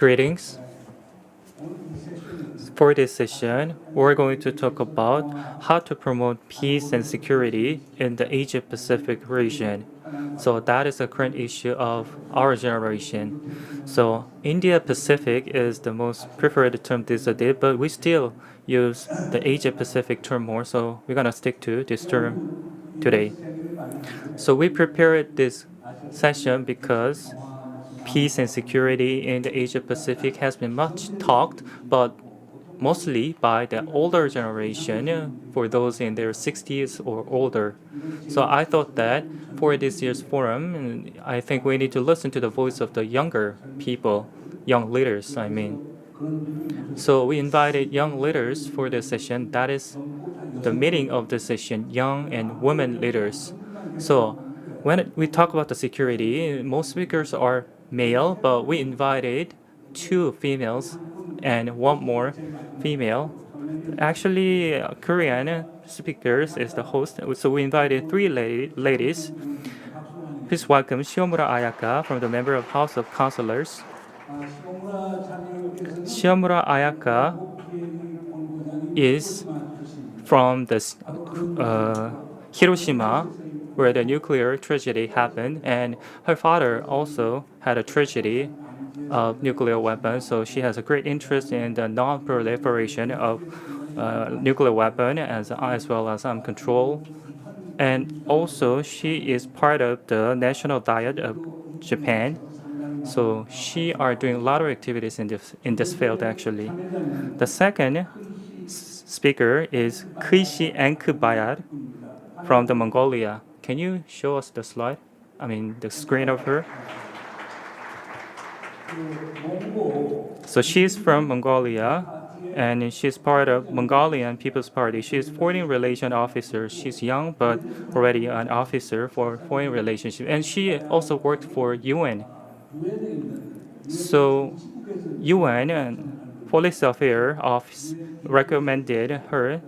Greetings. For this session, we're going to talk about how to promote peace and security in the Asia-Pacific region. So that is a current issue of our generation. So India-Pacific is the most preferred term these days, but we still use the Asia-Pacific term more, so we're going to stick to this term today. So we prepared this session because peace and security in the Asia-Pacific has been much talked, but mostly by the older generation, for those in their 60s or older. So I thought that for this year's forum, I think we need to listen to the voice of the younger people, young leaders, I mean. So we invited young leaders for this session. That is the meaning of the session, young and women leaders. So when we talk about the security, most speakers are male, but we invited 2 females and 1 more female. Actually, Korean speakers is the host, so we invited 3 ladies. Please welcome SHIOMURA Ayaka from the member of House of Councillors. SHIOMURA Ayaka is from the Hiroshima, where the nuclear tragedy happened, and her father also had a tragedy of nuclear weapons, so she has a great interest in the non-proliferation of nuclear weapon as well as arms control. And also she is part of the National Diet of Japan, so she are doing a lot of activities in this field actually. The second speaker is Khishi ENKHBAYAR from the Mongolia. Can you show us the slide? I mean the screen of her. So she's from Mongolia, and she's part of Mongolian People's Party. She's foreign relation officer. She's young, but already an officer for foreign relationship. And she also worked for UN. So UN and Policy Affairs Office recommended her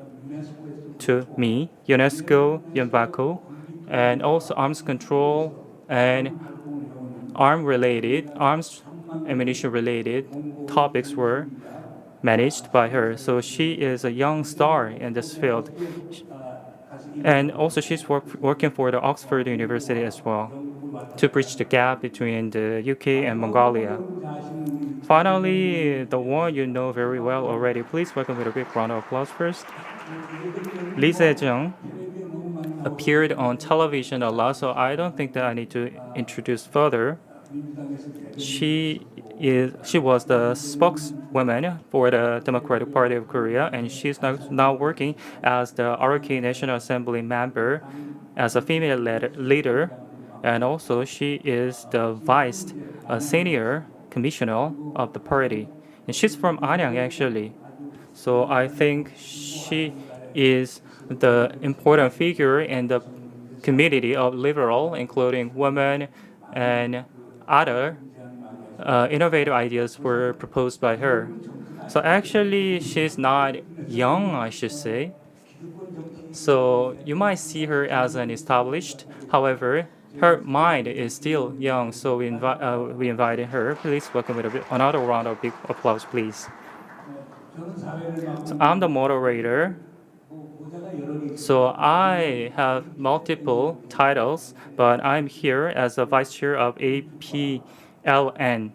to me, UNESCO, UNVACO, and also arms control and arms ammunition-related topics were managed by her. So she is a young star in this field. And also she's working for the Oxford University as well to bridge the gap between the UK and Mongolia. Finally, the one you know very well already. Please welcome with a big round of applause first. Jae-jung appeared on television a lot, so I don't think that I need to introduce further. She was the spokeswoman for the Democratic Party of Korea, and she's now working as the R.O.K National Assembly member as a female leader, and also she is the vice senior commissioner of the party, and she's from Anyang actually. So I think she is the important figure in the community of liberal, including women and other innovative ideas were proposed by her. So actually, she's not young, I should say. So you might see her as an established. However, her mind is still young, so we invited her. Please welcome with another round of big applause, please. So I'm the moderator. So I have multiple titles, but I'm here as the vice chair of APLN,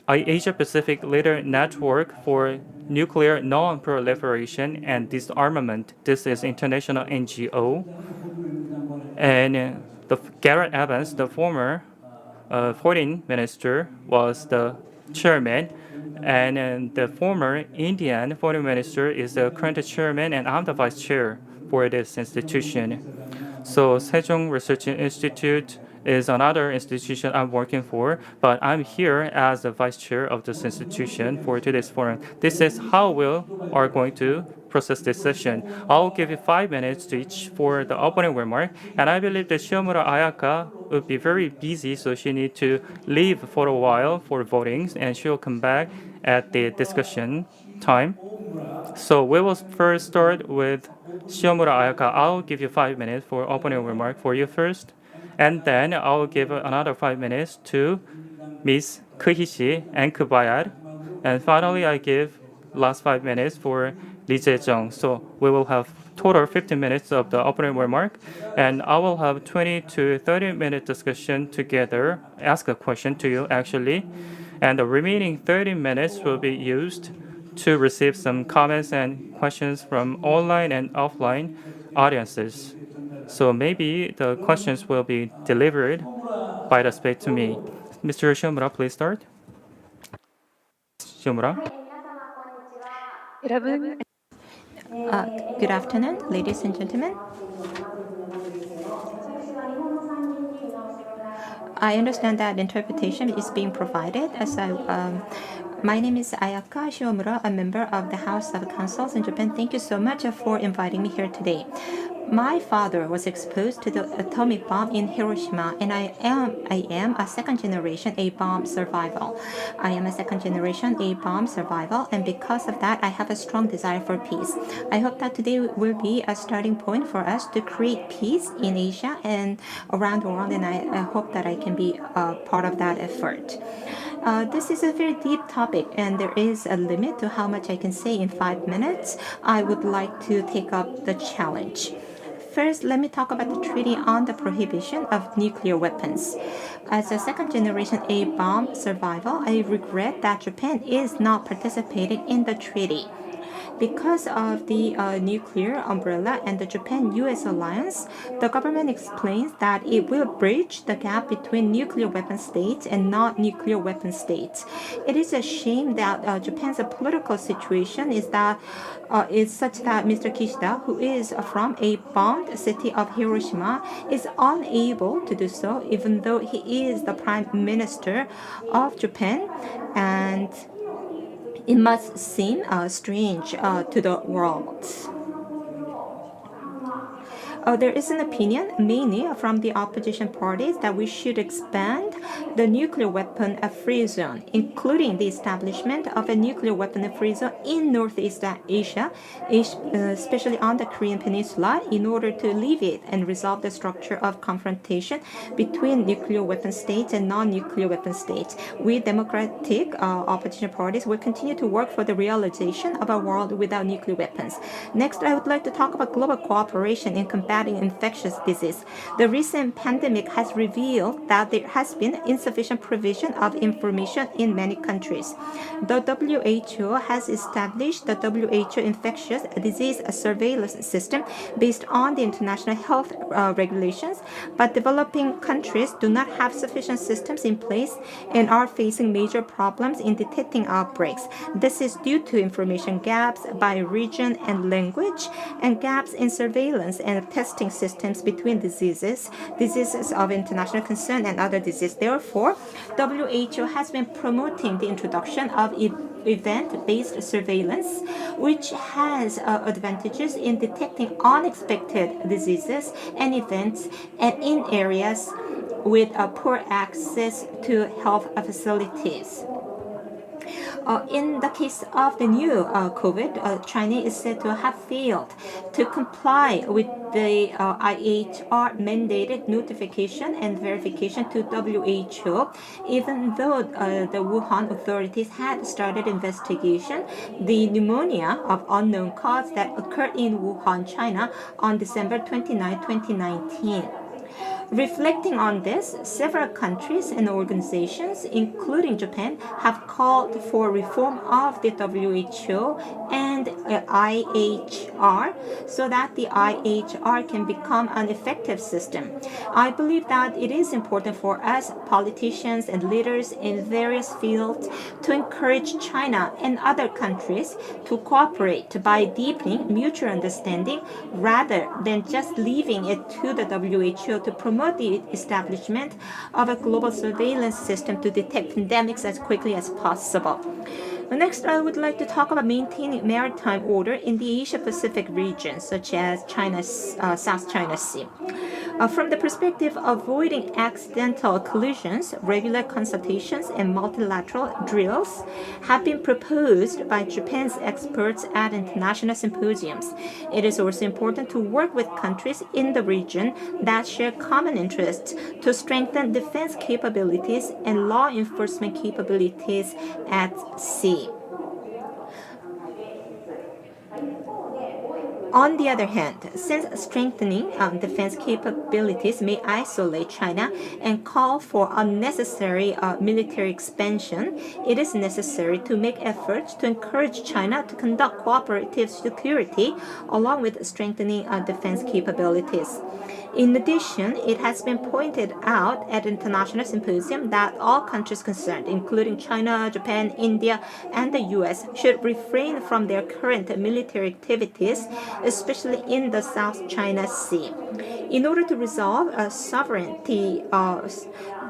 Asia-Pacific Leader Network for Nuclear Non-Proliferation and Disarmament. This is international NGO. And Gareth Evans, the former foreign minister, was the chairman. And the former Indian foreign minister is the current chairman, and I'm the vice chair for this institution. So Jae-jung Research Institute is another institution I'm working for, but I'm here as the vice chair of this institution for today's forum. This is how we are going to process this session. I'll give you 5 minutes to each for the opening remark, and I believe that SHIOMURA Ayaka would be very busy, so she needs to leave for a while for voting, and she'll come back at the discussion time. So we will first start with SHIOMURA Ayaka. I'll give you 5 minutes for opening remark for you first, and then I'll give another 5 minutes to Ms. Khishi, ENKHBAYAR, and finally I give last 5 minutes for Jae-jung. So we will have total 15 minutes of the opening remark, and I will have 20 to 30 minute discussion together, ask a question to you actually, and the remaining 30 minutes will be used to receive some comments and questions from online and offline audiences. So maybe the questions will be delivered by the speak to me. Mr. Shiomura, please start. Shiomura. 여러분, good afternoon, ladies and gentlemen. I understand that interpretation is being provided. My name is Ayaka SHIOMURA, a member of the House of Councillors in Japan. Thank you so much for inviting me here today. My father was exposed to the atomic bomb in Hiroshima, and I am a second generation A-bomb survivor. I am a second generation A-bomb survivor, and because of that, I have a strong desire for peace. I hope that today will be a starting point for us to create peace in Asia and around the world, and I hope that I can be a part of that effort. This is a very deep topic, and there is a limit to how much I can say in 5 minutes. I would like to take up the challenge. First, let me talk about the Treaty on the Prohibition of Nuclear Weapons. As a second generation A-bomb survivor, I regret that Japan is not participating in the treaty. Because of the nuclear umbrella and the Japan-US alliance, the government explains that it will bridge the gap between nuclear weapon states and non-nuclear weapon states. It is a shame that Japan's political situation is such that Mr. Kishida, who is from a bombed city of Hiroshima, is unable to do so, even though he is the Prime Minister of Japan, and it must seem strange to the world. There is an opinion, mainly from the opposition parties, that we should expand the nuclear weapon-free zone, including the establishment of a nuclear weapon-free zone in Northeast Asia, especially on the Korean Peninsula, in order to alleviate and resolve the structure of confrontation between nuclear weapon states and non-nuclear weapon states. We democratic opposition parties will continue to work for the realization of a world without nuclear weapons. Next, I would like to talk about global cooperation in combating infectious disease. The recent pandemic has revealed that there has been insufficient provision of information in many countries. The WHO has established the WHO Infectious Disease Surveillance System based on the international health regulations, but developing countries do not have sufficient systems in place and are facing major problems in detecting outbreaks. This is due to information gaps by region and language, and gaps in surveillance and testing systems between diseases of international concern and other diseases. Therefore, WHO has been promoting the introduction of event-based surveillance, which has advantages in detecting unexpected diseases and events and in areas with poor access to health facilities. In the case of the new COVID, China is said to have failed to comply with the IHR mandated notification and verification to WHO, even though the Wuhan authorities had started investigation the pneumonia of unknown cause that occurred in Wuhan, China on December 29, 2019. Reflecting on this, several countries and organizations, including Japan, have called for reform of the WHO and IHR so that the IHR can become an effective system. I believe that it is important for us, politicians and leaders in various fields, to encourage China and other countries to cooperate by deepening mutual understanding rather than just leaving it to the WHO to promote the establishment of a global surveillance system to detect pandemics as quickly as possible. Next, I would like to talk about maintaining maritime order in the Asia-Pacific region, such as South China Sea. From the perspective of avoiding accidental collisions, regular consultations and multilateral drills have been proposed by Japan's experts at international symposiums. It is also important to work with countries in the region that share common interests to strengthen defense capabilities and law enforcement capabilities at sea. On the other hand, since strengthening defense capabilities may isolate China and call for unnecessary military expansion, it is necessary to make efforts to encourage China to conduct cooperative security along with strengthening defense capabilities. In addition, it has been pointed out at international symposium that all countries concerned, including China, Japan, India, and the US, should refrain from their current military activities, especially in the South China Sea. In order to resolve a sovereignty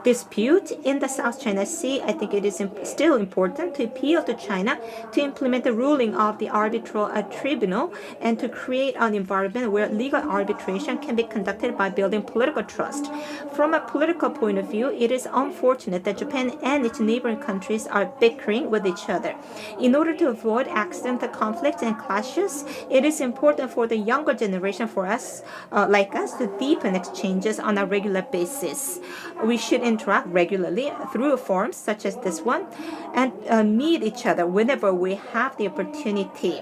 dispute in the South China Sea, I think it is still important to appeal to China to implement the ruling of the arbitral tribunal and to create an environment where legal arbitration can be conducted by building political trust. From a political point of view, it is unfortunate that Japan and its neighboring countries are bickering with each other. In order to avoid accidental conflicts and clashes, it is important for the younger generation, for us, like us, to deepen exchanges on a regular basis. We should interact regularly through forums such as this one and meet each other whenever we have the opportunity.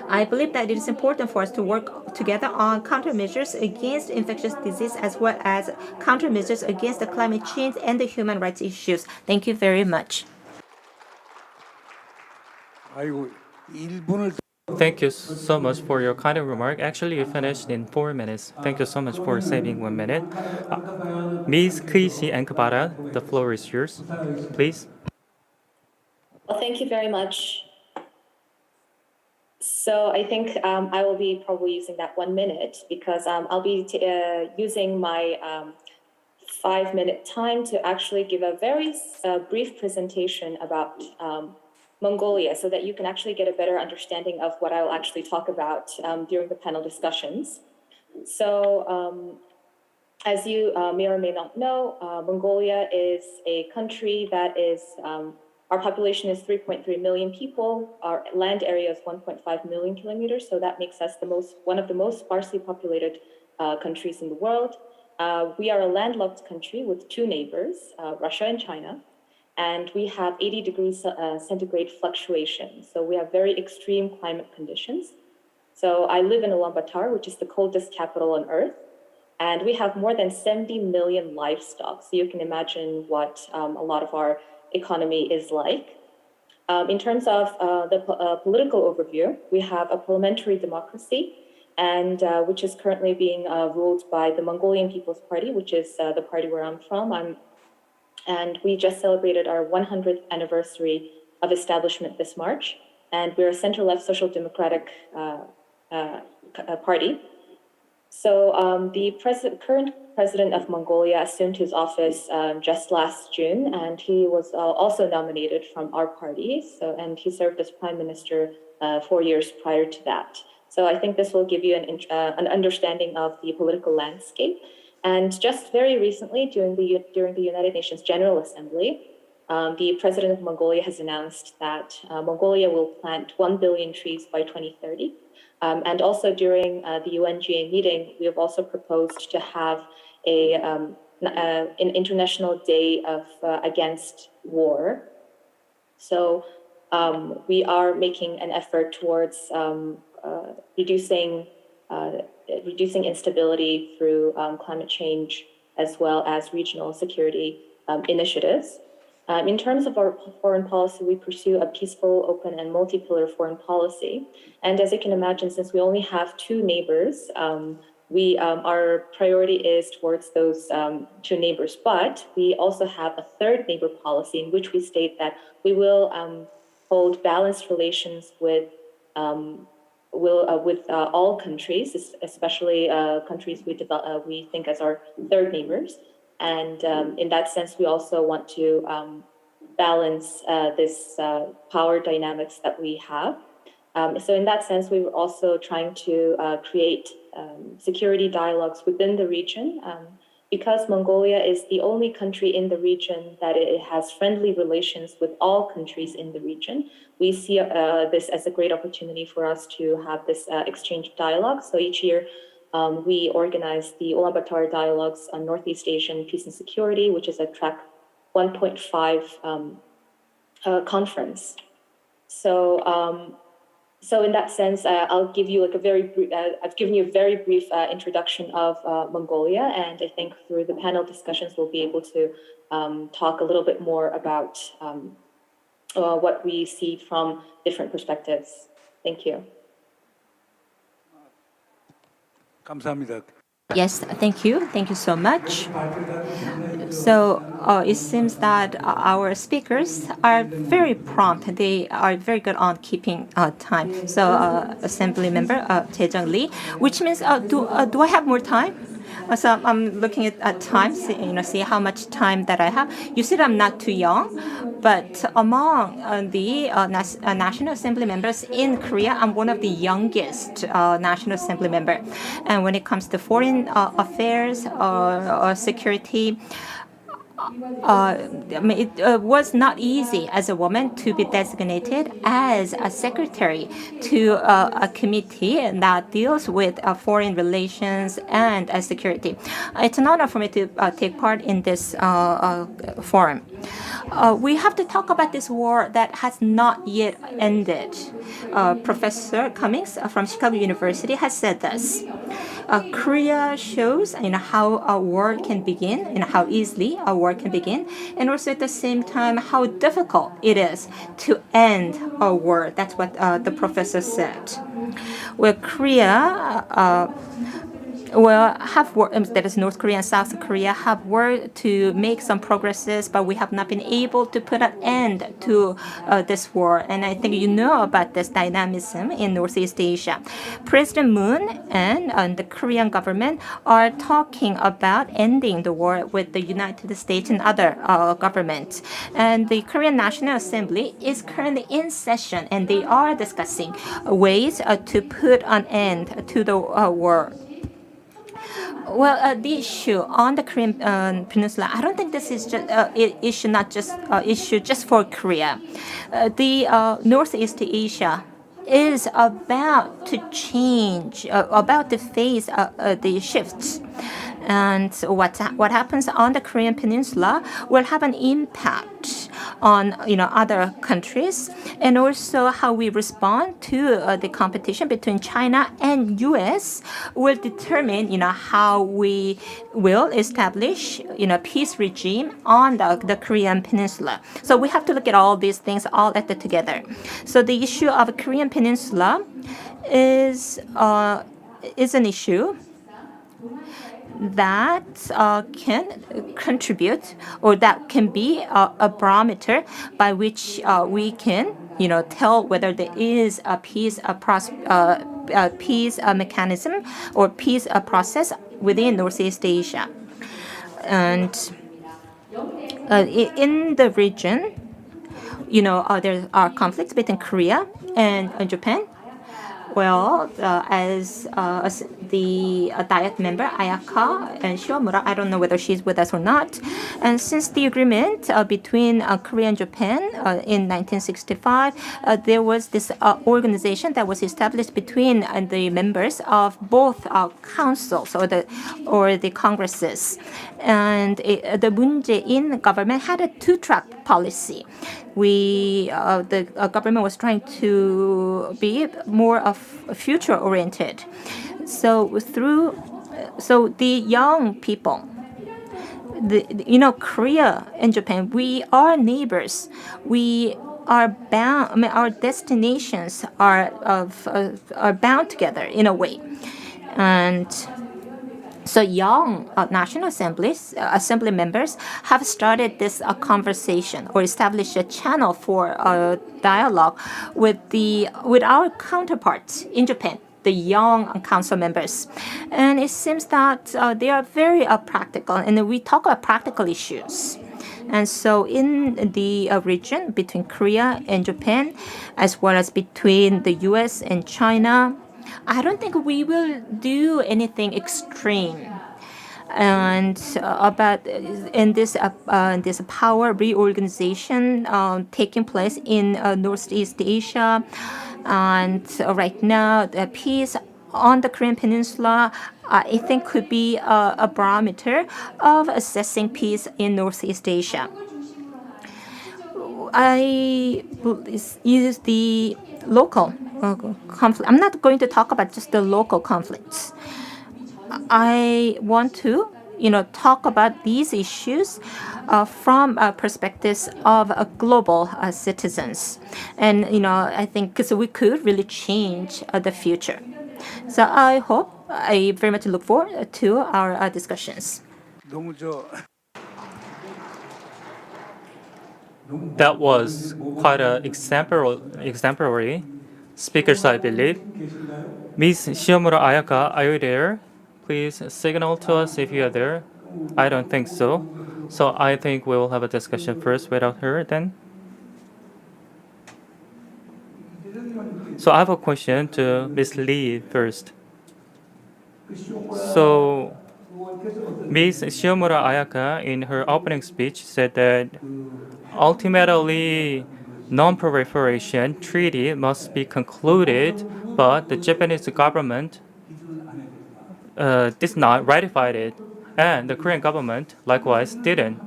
I believe that it is important for us to work together on countermeasures against infectious disease as well as countermeasures against the climate change and the human rights issues. Thank you very much. Thank you so much for your kind remark. Actually, you finished in 4 minutes. Thank you so much for saving 1 minute. Ms. Khishi ENKHBAYAR, the floor is yours. Please. Well, thank you very much. So I think I will be probably using that 1 minute because I'll be using my 5-minute time to actually give a very brief presentation about Mongolia so that you can actually get a better understanding of what I will actually talk about during the panel discussions. So as you may or may not know, Mongolia is a country that is, our population is 3.3 million people. Our land area is 1.5 million kilometers. So that makes us one of the most sparsely populated countries in the world. We are a landlocked country with 2 neighbors, Russia and China. And we have 80 degrees centigrade fluctuation. So we have very extreme climate conditions. So I live in Ulaanbaatar, which is the coldest capital on earth. And we have more than 70 million livestock. So you can imagine what a lot of our economy is like. In terms of the political overview, we have a parliamentary democracy, and which is currently being ruled by the Mongolian People's Party, which is the party where I'm from. And we just celebrated our 100th anniversary of establishment this March. And we're a center-left social democratic party. So the current president of Mongolia assumed his office just last June, and he was also nominated from our party. And he served as prime minister 4 years prior to that. So I think this will give you an understanding of the political landscape. And just very recently, during the United Nations General Assembly, the president of Mongolia has announced that Mongolia will plant 1 billion trees by 2030. And also during the UNGA meeting, we have also proposed to have an International Day of Against War. So we are making an effort towards reducing instability through climate change as well as regional security initiatives. In terms of our foreign policy, we pursue a peaceful, open, and multi-pillar foreign policy. And as you can imagine, since we only have 2 neighbors, our priority is towards those 2 neighbors. But we also have a 3rd neighbor policy in which we state that we will hold balanced relations with all countries, especially countries we think as our 3rd neighbors. And in that sense, we also want to balance this power dynamics that we have. So in that sense, we were also trying to create security dialogues within the region. Because Mongolia is the only country in the region that it has friendly relations with all countries in the region, we see this as a great opportunity for us to have this exchange of dialogue. So each year, we organize the Ulaanbaatar Dialogues on Northeast Asian Peace and Security, which is a track 1.5 conference. So in that sense, I'll give you like a very brief, I've given you a very brief introduction of Mongolia, and I think through the panel discussions, we'll be able to talk a little bit more about what we see from different perspectives. Thank you. 감사합니다. Yes, thank you. Thank you so much. So it seems that our speakers are very prompt. They are very good on keeping time. So Assembly Member Jae-jung Lee, which means do I have more time? So I'm looking at time, see how much time that I have. You said I'm not too young, but among the National Assembly members in Korea, I'm one of the youngest National Assembly member. And when it comes to foreign affairs or security, it was not easy as a woman to be designated as a secretary to a committee that deals with foreign relations and security. It's an honor for me to take part in this forum. We have to talk about this war that has not yet ended. Professor Cummings from Chicago University has said this. Korea shows how a war can begin, how easily a war can begin, and also at the same time how difficult it is to end a war. That's what the professor said. Well, Korea have worked, that is North Korea and South Korea, have worked to make some progresses, but we have not been able to put an end to this war. And I think you know about this dynamism in Northeast Asia. President Moon and the Korean government are talking about ending the war with the United States and other governments. And the Korean National Assembly is currently in session, and they are discussing ways to put an end to the war. Well, the issue on the Korean Peninsula, I don't think this is just issue not just issue just for Korea. The Northeast Asia is about to change, about to face the shifts. And what happens on the Korean Peninsula will have an impact on other countries, and also how we respond to the competition between China and U.S. will determine how we will establish peace regime on the Korean Peninsula. So we have to look at all these things all at together. So the issue of Korean Peninsula is an issue that can contribute, or that can be a barometer by which we can tell whether there is a peace mechanism or peace process within Northeast Asia. And in the region, there are conflicts between Korea and Japan. Well, as the Diet member, Ayaka and SHIOMURA, I don't know whether she's with us or not. And since the agreement between Korea and Japan in 1965, there was this organization that was established between the members of both councils or the congresses. And the Moon Jae-in government had a two-track policy. The government was trying to be more of future-oriented. So the young people, Korea and Japan, we are neighbors. We are bound. Our destinations are bound together in a way, and so young National Assembly members have started this conversation or established a channel for dialogue with our counterparts in Japan, the young council members. And it seems that they are very practical, and we talk about practical issues. And so in the region between Korea and Japan, as well as between the U.S. and China, I don't think we will do anything extreme. And about in this power reorganization taking place in Northeast Asia, and right now the peace on the Korean Peninsula, I think could be a barometer of assessing peace in Northeast Asia. I use the local conflict. I'm not going to talk about just the local conflicts. I want to, talk about these issues from perspectives of global citizens, and I think because we could really change the future. So I very much look forward to our discussions. 너무 저 That was quite a exemplary speakers, I believe. Ms. Shiomura Ayaka, are you there? Please signal to us if you are there. I don't think so. So I think we will have a discussion first without her then. So I have a question to Ms. Lee first. So Ms. Shiomura Ayaka in her opening speech said that ultimately non-proliferation treaty must be concluded, but the Japanese government did not ratify it, and the Korean government likewise didn't.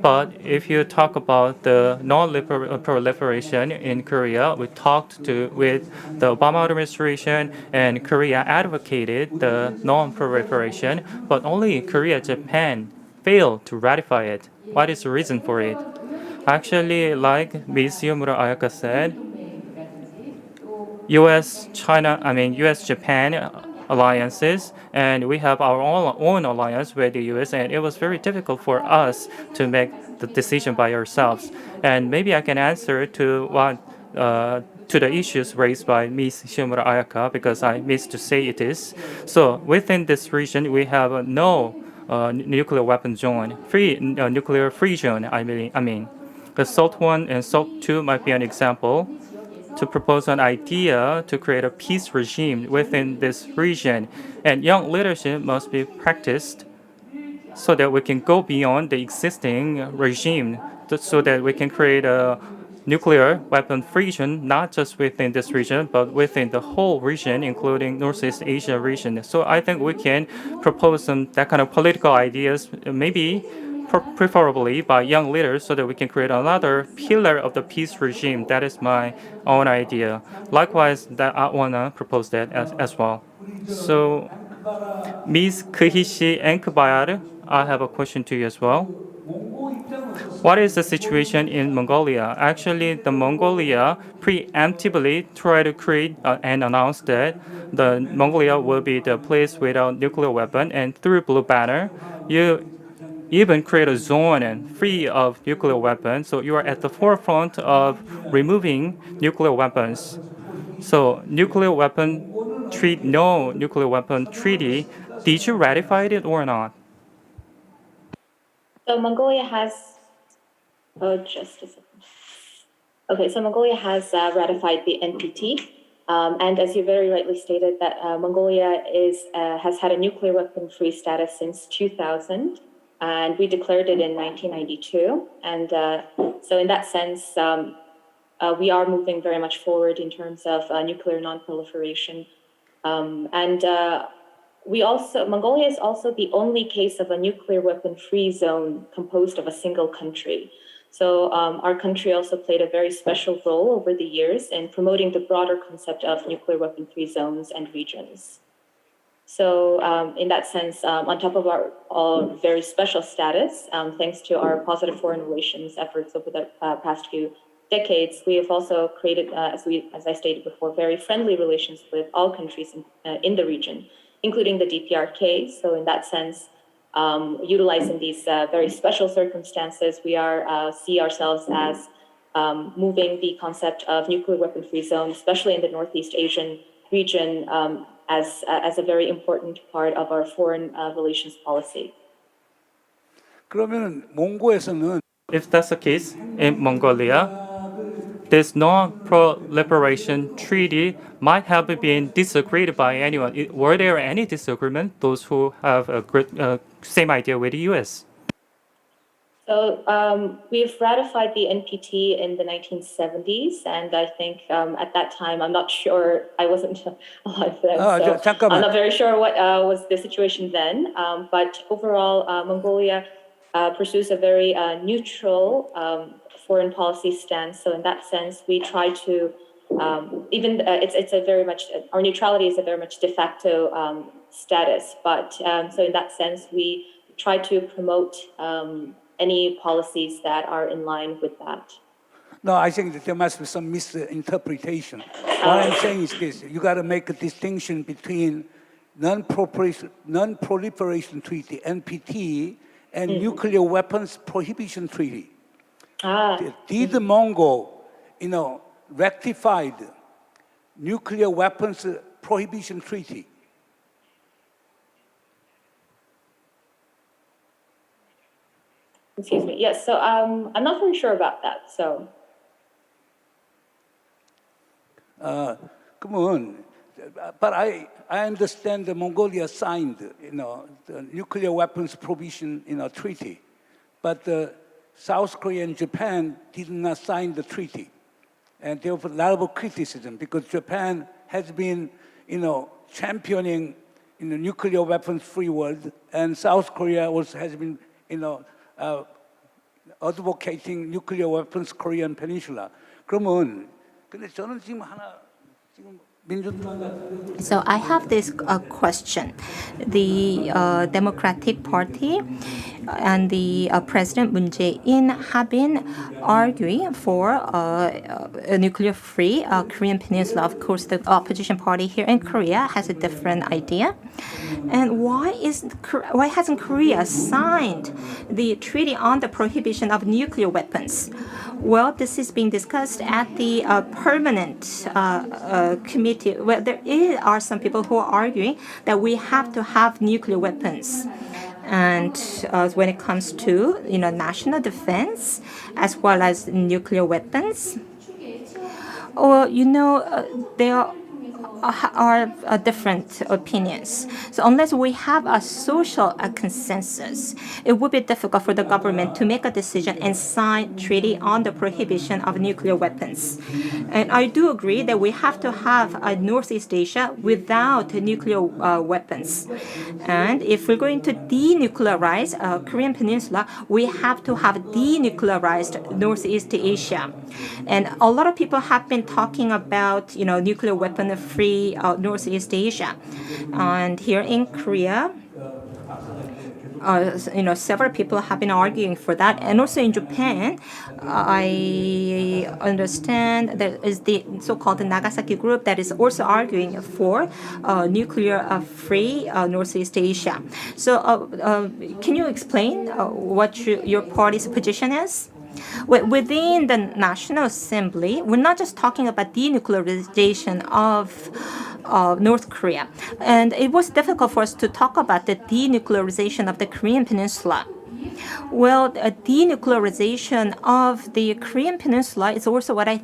But if you talk about the non-proliferation in Korea, we talked with the Obama administration, and Korea advocated the non-proliferation, but only Korea, Japan failed to ratify it. What is the reason for it? Actually, like Ms. Yomura Ayaka said, U.S. Japan alliances, and we have our own alliance with the U.S., and it was very difficult for us to make the decision by ourselves. And maybe I can answer to the issues raised by Ms. Shiomura Ayaka, because I missed to say it is. So within this region, we have no nuclear weapon zone, nuclear free zone. I mean, the SALT 1 and SALT 2 might be an example to propose an idea to create a peace regime within this region. And young leadership must be practiced so that we can go beyond the existing regime, so that we can create a nuclear weapon free region, not just within this region, but within the whole region, including Northeast Asia region. So I think we can propose that kind of political ideas, maybe preferably by young leaders, so that we can create another pillar of the peace regime. That is my own idea. Likewise, that I wanna propose that as well. So, Ms. Khishi ENKHBAYAR, I have a question to you as well. What is the situation in Mongolia? Actually, the Mongolia preemptively tried to create and announce that the Mongolia will be the place without nuclear weapon, and through Blue Banner, you even create a zone free of nuclear weapons. So you are at the forefront of removing nuclear weapons. So no nuclear weapon treaty. Did you ratify it or not? So Mongolia has, just a second. Okay, so Mongolia has ratified the NPT. And as you very rightly stated, that Mongolia has had a nuclear weapon-free status since 2000. And we declared it in 1992. And so in that sense, we are moving very much forward in terms of nuclear non-proliferation. Mongolia is also the only case of a nuclear weapon-free zone composed of a single country. So our country also played a very special role over the years in promoting the broader concept of nuclear weapon-free zones and regions. So in that sense, on top of our very special status, thanks to our positive foreign relations efforts over the past few decades, we have also created, as I stated before, very friendly relations with all countries in the region, including the DPRK. So in that sense, utilizing these very special circumstances, we see ourselves as moving the concept of nuclear weapon-free zone, especially in the Northeast Asian region, as a very important part of our foreign relations policy. 그러면은 몽고에서는 If that's the case, in Mongolia, this non-proliferation treaty might have been disagreed by anyone. Were there any disagreement? Those who have a same idea with the U.S. So we've ratified the NPT in the 1970s, and I think at that time, I'm not sure, I wasn't alive then, so I'm not very sure what was the situation then. But overall, Mongolia pursues a very neutral foreign policy stance. So in that sense, we try to, it's a very much, our neutrality is a very much de facto status. But so in that sense, we try to promote any policies that are in line with that. No, I think that there must be some misinterpretation. What I'm saying is this: you got to make a distinction between non-proliferation treaty (NPT) and nuclear weapons prohibition treaty. Did the Mongol, rectified nuclear weapons prohibition treaty? Excuse me. Yes. So I'm not very sure about that. So. Come on, but I understand that Mongolia signed, the nuclear weapons prohibition, treaty, but South Korea and Japan did not sign the treaty, and there was a lot of criticism because Japan has been, championing, nuclear weapons-free world, and South Korea has been, advocating nuclear weapons Korean Peninsula. 그러면 근데 저는 지금 So I have this question. The Democratic Party and the President Moon Jae-in have been arguing for a nuclear-free Korean Peninsula. Of course, the opposition party here in Korea has a different idea. And why hasn't Korea signed the treaty on the prohibition of nuclear weapons? Well, this is being discussed at the permanent committee. Well, there are some people who are arguing that we have to have nuclear weapons. And when it comes to national defense as well as nuclear weapons, there are different opinions. So unless we have a social consensus, it would be difficult for the government to make a decision and sign treaty on the prohibition of nuclear weapons. And I do agree that we have to have a Northeast Asia without nuclear weapons. And if we're going to denuclearize Korean Peninsula, we have to have denuclearized Northeast Asia. And a lot of people have been talking about nuclear weapon-free Northeast Asia, and here in Korea, several people have been arguing for that, and also in Japan, I understand there is the so-called Nagasaki group that is also arguing for nuclear-free Northeast Asia. So, can you explain what your party's position is? Within the National Assembly, we're not just talking about denuclearization of North Korea. And it was difficult for us to talk about the denuclearization of the Korean Peninsula. Well, a denuclearization of the Korean Peninsula is also what I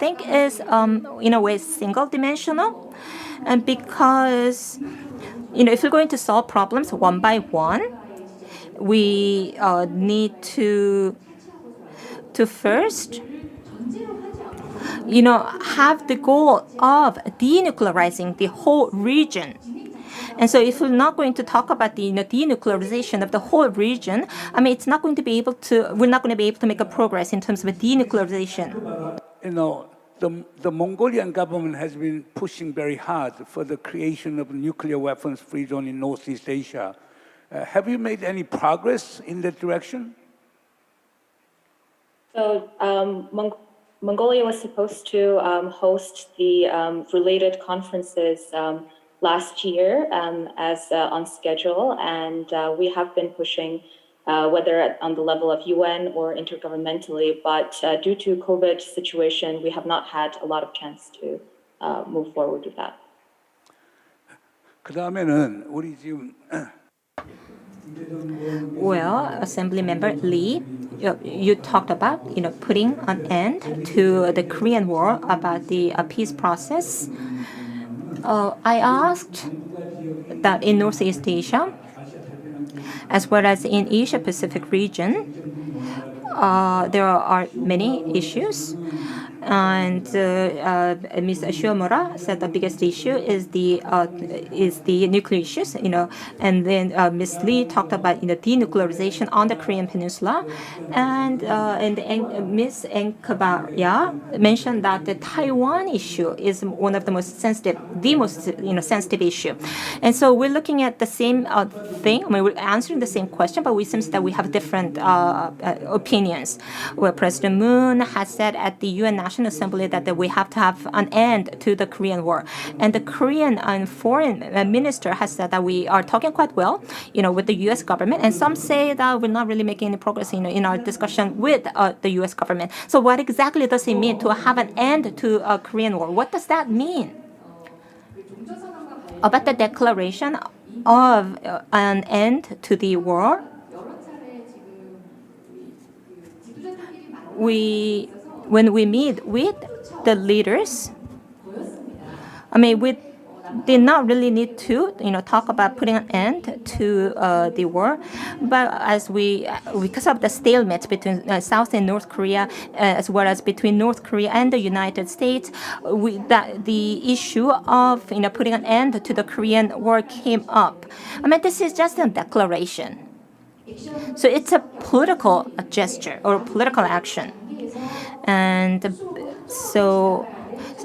think is, in a way, single-dimensional. And because, if you're going to solve problems one by one, we need to first, have the goal of denuclearizing the whole region. And so if we're not going to talk about the denuclearization of the whole region, we're not going to be able to make a progress in terms of denuclearization. The Mongolian government has been pushing very hard for the creation of a nuclear weapons-free zone in Northeast Asia. Have you made any progress in that direction? So Mongolia was supposed to host the related conferences last year as on schedule, and we have been pushing whether on the level of UN or intergovernmentally, but due to COVID situation, we have not had a lot of chance to move forward with that. 그다음에는 우리 지금 Well, Assembly Member Lee, you talked about putting an end to the Korean War, about the peace process. I asked that in Northeast Asia, as well as in Asia-Pacific region, there are many issues. And Ms. SHIOMURA said the biggest issue is the nuclear issues, and then Ms. Lee talked about denuclearization on the Korean Peninsula, and Ms. ENKHBAYAR mentioned that the Taiwan issue is one of the most sensitive issue, and so we're looking at the same thing. I mean, we're answering the same question, but it seems that we have different opinions. Well, President Moon has said at the UN National Assembly that we have to have an end to the Korean War, and the Korean foreign minister has said that we are talking quite well, with the U.S. government, and some say that we're not really making any progress, in our discussion with the U.S. government. So what exactly does it mean to have an end to a Korean War? What does that mean? About the declaration of an end to the war, when we meet with the leaders, I mean, we did not really need to, talk about putting an end to the war, but because of the stalemate between South and North Korea, as well as between North Korea and the United States, the issue of putting an end to the Korean War came up. I mean, this is just a declaration. So it's a political gesture or political action. And so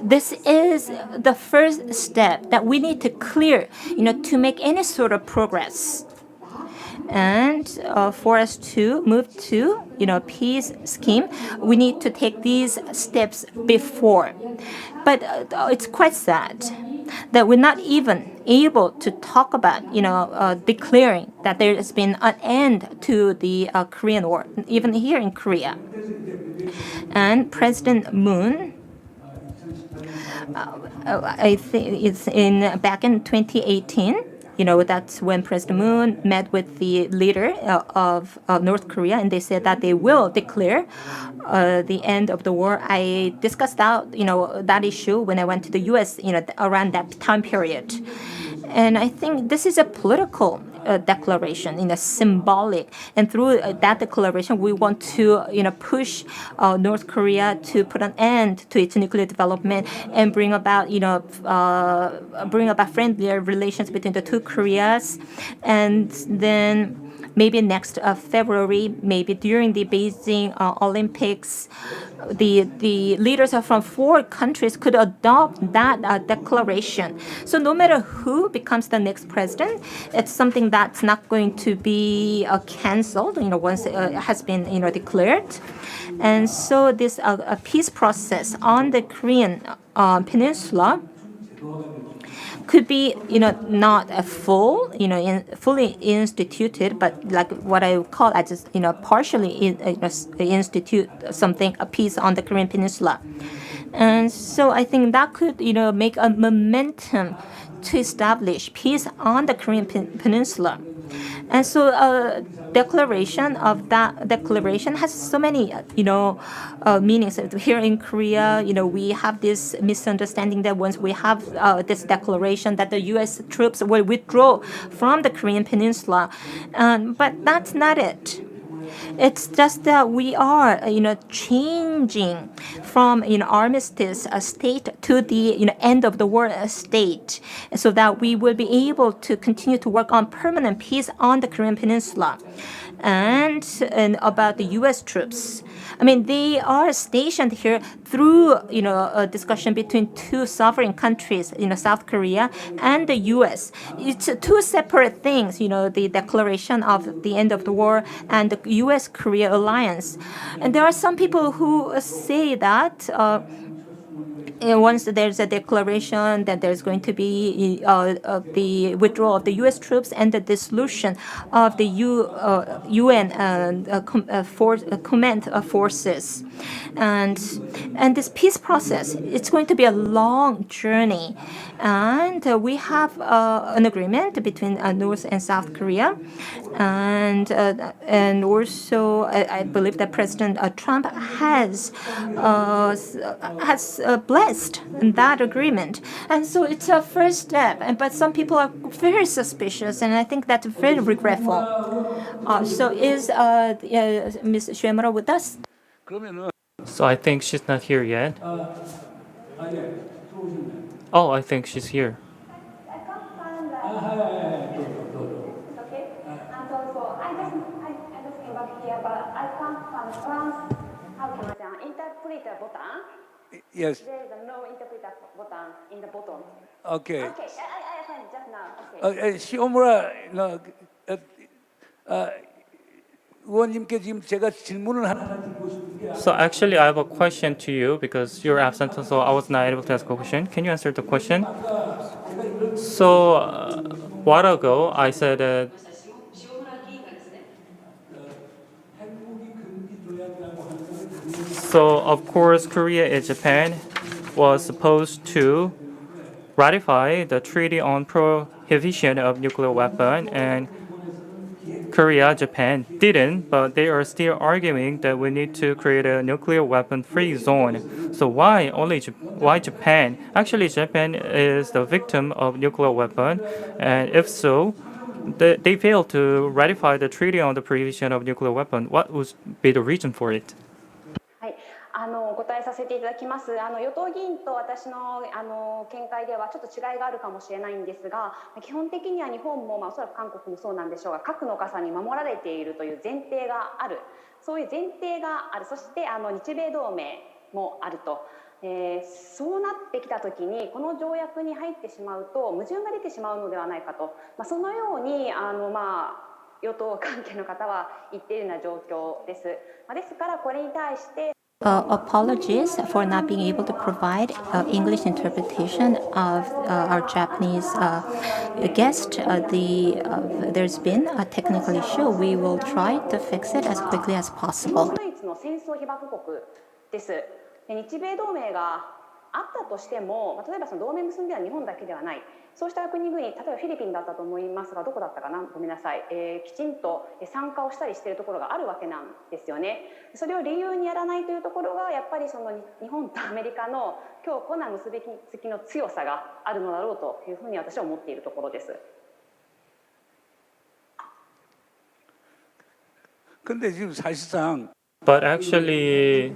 this is the first step that we need to clear, to make any sort of progress. And for us to move to, peace scheme, we need to take these steps before. But it's quite sad that we're not even able to talk about, declaring that there has been an end to the Korean War, even here in Korea. And President Moon, I think it's back in 2018. That's when President Moon met with the leader of North Korea, and they said that they will declare the end of the war. I discussed out, that issue when I went to the U.S., around that time period. And I think this is a political declaration, symbolic. And through that declaration, we want to, push North Korea to put an end to its nuclear development and bring about, friendlier relations between the two Koreas. And then maybe next February, maybe during the Beijing Olympics, the leaders from 4 countries could adopt that declaration. So no matter who becomes the next president, it's something that's not going to be canceled, once it has been, declared. And so this peace process on the Korean Peninsula could be, not a full, fully instituted, but like what I would call as, partially institute something, a peace on the Korean Peninsula. And so I think that could, make a momentum to establish peace on the Korean Peninsula. And so declaration of that declaration has so many, meanings. Here in Korea, we have this misunderstanding that once we have this declaration that the U.S. troops will withdraw from the Korean Peninsula. But that's not it. It's just that we are, changing from, armistice state to the, end of the war state, so that we will be able to continue to work on permanent peace on the Korean Peninsula. And about the U.S. troops, I mean, they are stationed here through, a discussion between 2 sovereign countries, South Korea and the U.S. It's 2 separate things, the declaration of the end of the war and the U.S.-Korea alliance. And there are some people who say that once there's a declaration that there's going to be the withdrawal of the U.S. troops and the dissolution of the UN command forces, and this peace process, it's going to be a long journey, and we have an agreement between North and South Korea, and also I believe that President Trump has blessed that agreement, and so it's a first step. But some people are very suspicious, and I think that's very regretful. So is Ms. SHIOMURA with us? 그러면은 So I think she's not here yet. Oh, I think she's here. I can't find that. Okay. And also, I just came back here, but I can't find France. How can I say? Interpreter button. yes. There is no interpreter button in the bottom. Okay. Okay, I find it just now. Okay. 시오무라 의원님께 지금 제가 질문을 하나 드리고 싶은 게 So actually, I have a question to you because you're absent, so I was not able to ask a question. Can you answer the question? So, a while ago, I said that so of course, Korea and Japan was supposed to ratify the Treaty on Prohibition of Nuclear Weapon, and Korea, Japan didn't, but they are still arguing that we need to create a nuclear weapon-free zone. So why why Japan? Actually, Japan is the victim of nuclear weapon, and if so, they failed to ratify the Treaty on the Prohibition of Nuclear Weapon. What would be the reason for it? はい、お答えさせていただきます。与党議員と私の見解ではちょっと違いがあるかもしれないんですが、基本的には日本も、おそらく韓国もそうなんでしょうが、核の傘に守られているという前提がある、そういう前提がある、そして日米同盟もあると。そうなってきたときにこの条約に入ってしまうと矛盾が出てしまうのではないかと、そのように与党関係の方は言っているような状況です。ですからこれに対してApologies for not being able to provide English interpretation of our Japanese guest. There's been a technical issue. We will try to fix it as quickly as possible. ドイツの戦争被爆国です。日米同盟があったとしても、例えばその同盟結んでは日本だけではない、そうした国々、例えばフィリピンだったと思いますが、どこだったかな、ごめんなさい、きちんと参加をしたりしているところがあるわけなんですよね。それを理由にやらないというところがやっぱりその日本とアメリカの強固な結びつきの強さがあるのだろうというふうに私は思っているところです。근데 지금 사실상 But actually,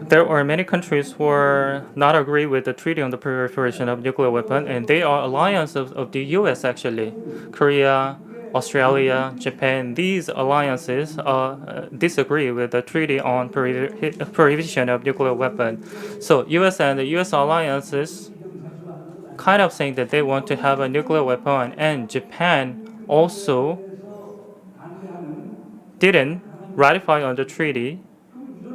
there are many countries who are not agree with the Treaty on the Proliferation of Nuclear Weapon, and they are alliance of the U.S. actually. Korea, Australia, Japan, these alliances disagree with the Treaty on Prohibition of Nuclear Weapon. So U.S. and the U.S. alliances kind of saying that they want to have a nuclear weapon, and Japan also didn't ratify on the treaty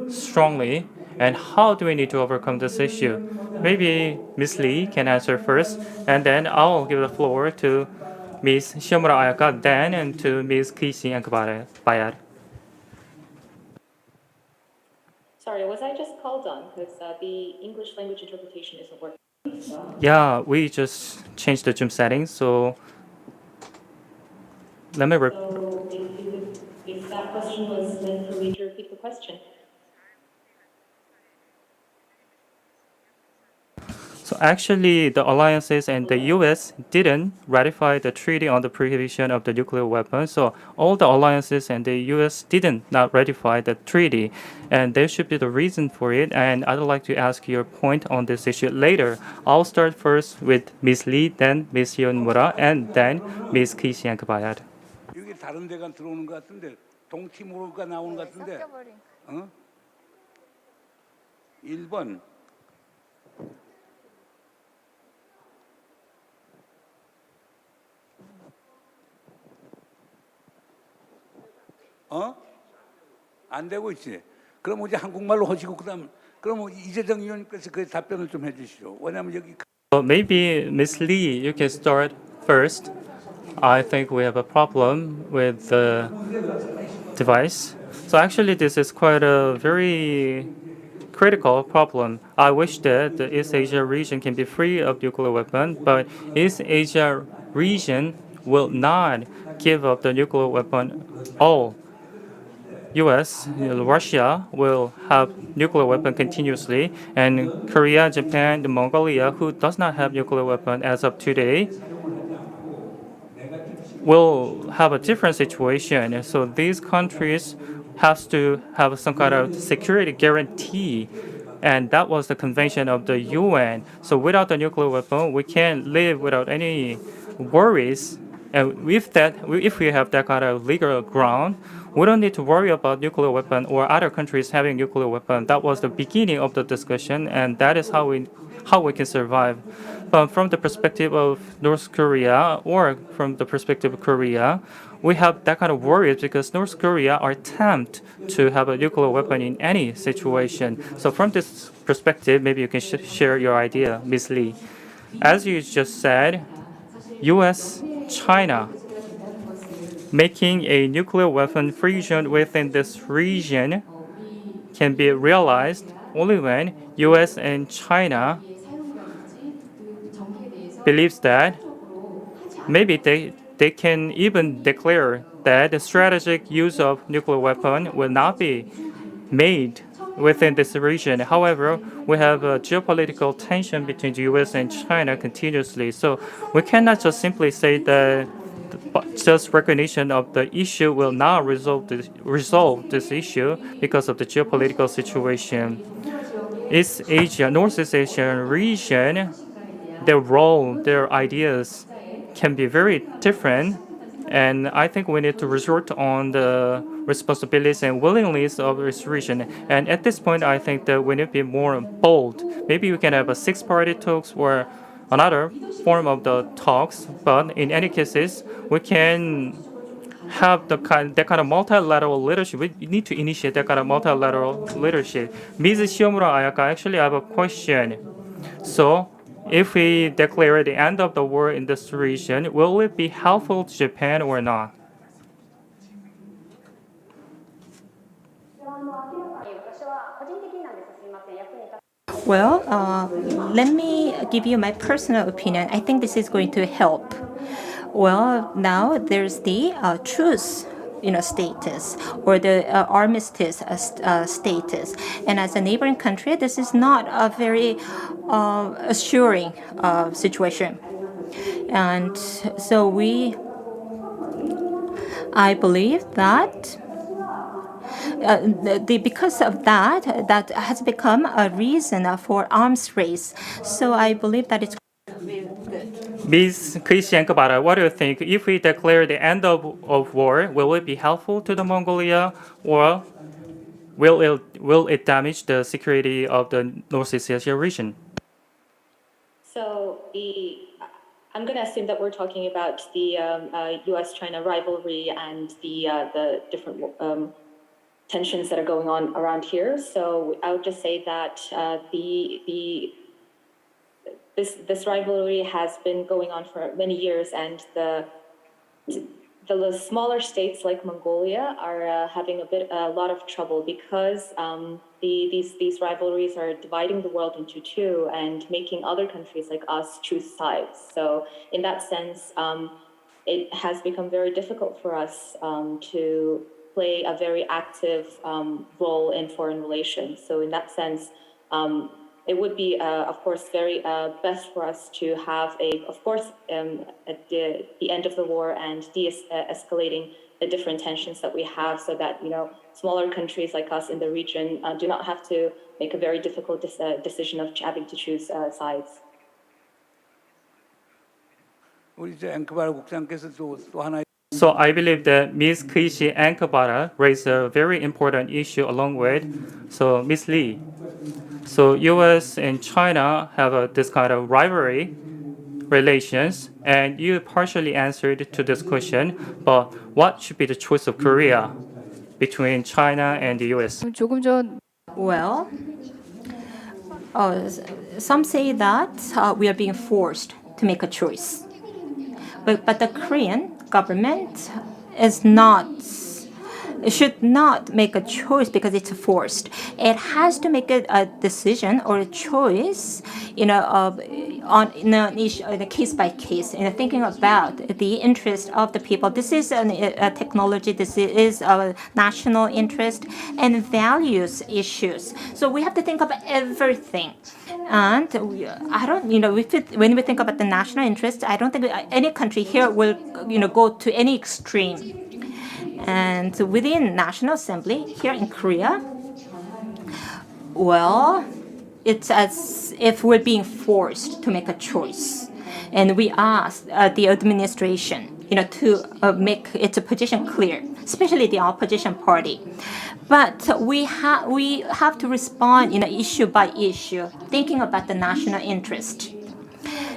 strongly. And how do we need to overcome this issue? Maybe Ms. Lee can answer first, and then I'll give the floor to Ms. SHIOMURA Ayaka, then and to Ms. Khishi ENKHBAYAR. Sorry, was I just called on? Because the English language interpretation isn't working. Yeah, we just changed the Zoom settings, so let me So if that question was meant for me to repeat the question. So actually, the alliances and the U.S. didn't ratify the Treaty on the Prohibition of the Nuclear Weapon. So all the alliances and the U.S. didn't not ratify the treaty, and there should be the reason for it. And I'd like to ask your point on this issue later. I'll start first with Ms. Lee, then Ms. SHIOMURA, and then Ms. Khishi ENKHBAYAR. 여기 다른 데가 들어오는 것 같은데 동티모르가 나오는 것 같은데. 1번. 안 되고 있지. 그럼 이제 한국말로 하시고 그다음 그러면 이재정 의원님께서 그 답변을 좀 해주시죠. 왜냐하면 여기 Well, maybe Ms. Lee, you can start first. I think we have a problem with the device. So actually, this is quite a very critical problem. I wish that the East Asia region can be free of nuclear weapon, but East Asia region will not give up the nuclear weapon all. U.S., Russia will have nuclear weapon continuously, and Korea, Japan, Mongolia, who does not have nuclear weapon as of today, will have a different situation. So these countries have to have some kind of security guarantee, and that was the convention of the UN. So without the nuclear weapon, we can't live without any worries. And with that, if we have that kind of legal ground, we don't need to worry about nuclear weapon or other countries having nuclear weapon. That was the beginning of the discussion, and that is how we can survive. But from the perspective of North Korea or from the perspective of Korea, we have that kind of worries because North Korea are tempted to have a nuclear weapon in any situation. So from this perspective, maybe you can share your idea, Ms. Lee. As you just said, U.S., China, making a nuclear weapon free zone within this region can be realized only when U.S. and China believes that maybe they can even declare that the strategic use of nuclear weapon will not be made within this region. However, we have a geopolitical tension between the U.S. and China continuously. So we cannot just simply say that just recognition of the issue will not resolve this issue because of the geopolitical situation. East Asia, Northeast Asian region, their role, their ideas can be very different. And I think we need to resort on the responsibilities and willingness of this region. And at this point, I think that we need to be more bold. Maybe we can have a six-party talks or another form of the talks. But in any cases, we can have that kind of multilateral leadership. We need to initiate that kind of multilateral leadership. Ms. SHIOMURA, Ayaka, actually, I have a question. So, if we declare the end of the war in this region, will it be helpful to Japan or not? Well, let me give you my personal opinion. I think this is going to help. Well, now there's the truce, status or the armistice status, and as a neighboring country, this is not a very assuring situation, and so I believe that. Because of that, that has become a reason for arms race. So I believe that it's Ms. Khishi and ENKHBAYAR, what do you think? If we declare the end of war, will it be helpful to the Mongolia, or will it damage the security of the Northeast Asia region? So I'm going to assume that we're talking about the U.S.-China rivalry and the different tensions that are going on around here. So I would just say that this rivalry has been going on for many years, and the smaller states like Mongolia are having a lot of trouble because these rivalries are dividing the world into two and making other countries like us choose sides. So in that sense, it has become very difficult for us to play a very active role in foreign relations. So in that sense, it would be, of course, very best for us to have at the end of the war and de-escalating the different tensions that we have, so that smaller countries like us in the region do not have to make a very difficult decision of having to choose sides. 우리 이제 앵크바야 국장께서 또 하나. So I believe that Ms. Khishi and ENKHBAYAR raised a very important issue along with Ms. Lee. So U.S. and China have this kind of rivalry relations, and you partially answered to this question. But what should be the choice of Korea between China and the U.S.? well. some say that we are being forced to make a choice. But the Korean government is not, should not make a choice because it's forced. It has to make a decision or a choice, on a case by case, thinking about the interest of the people. This is a technology. This is a national interest and values issues. So we have to think of everything. And when we think about the national interest, I don't think any country here will, go to any extreme. And within National Assembly here in Korea, well, it's as if we're being forced to make a choice. And we ask the administration, to make its position clear, especially the opposition party. But we have to respond, issue by issue, thinking about the national interest.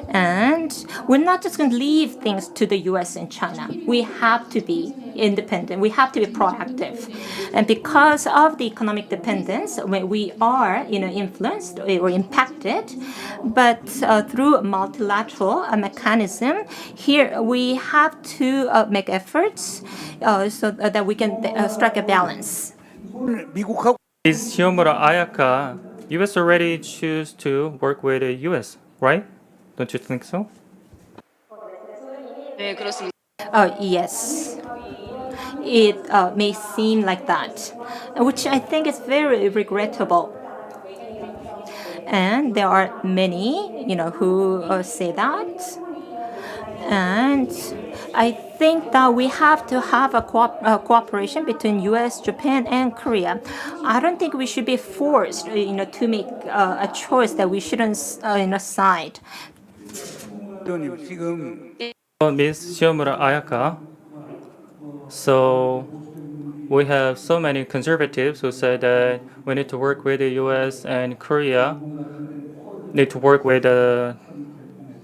And we're not just going to leave things to the U.S. and China. We have to be independent. We have to be proactive. And because of the economic dependence, we are, influenced or impacted. But through a multilateral mechanism, here we have to make efforts so that we can strike a balance. 미국하고 Is SHIOMURA Ayaka, U.S. already choose to work with the U.S., right? Don't you think so? Yes. It may seem like that, which I think is very regrettable. And there are many, who say that. And I think that we have to have a cooperation between U.S., Japan, and Korea. I don't think we should be forced, to make a choice that we shouldn't, side. 의원님 지금 Ms. SHIOMURA Ayaka, so we have so many conservatives who said that we need to work with the U.S. and Korea, need to work with the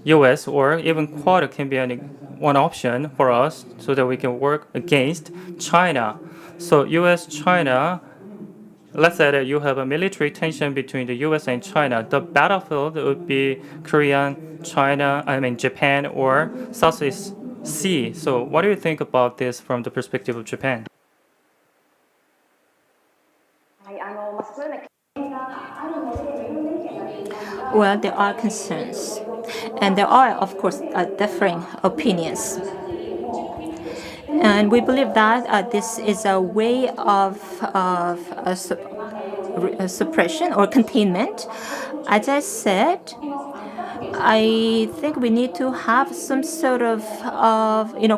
U.S. or even Quad can be one option for us so that we can work against China. So U.S., China, let's say that you have a military tension between the U.S. and China. The battlefield would be Japan or Southeast Sea. So what do you think about this from the perspective of Japan? Well, there are concerns. And there are, of course, differing opinions. And we believe that this is a way of suppression or containment. As I said, I think we need to have some sort of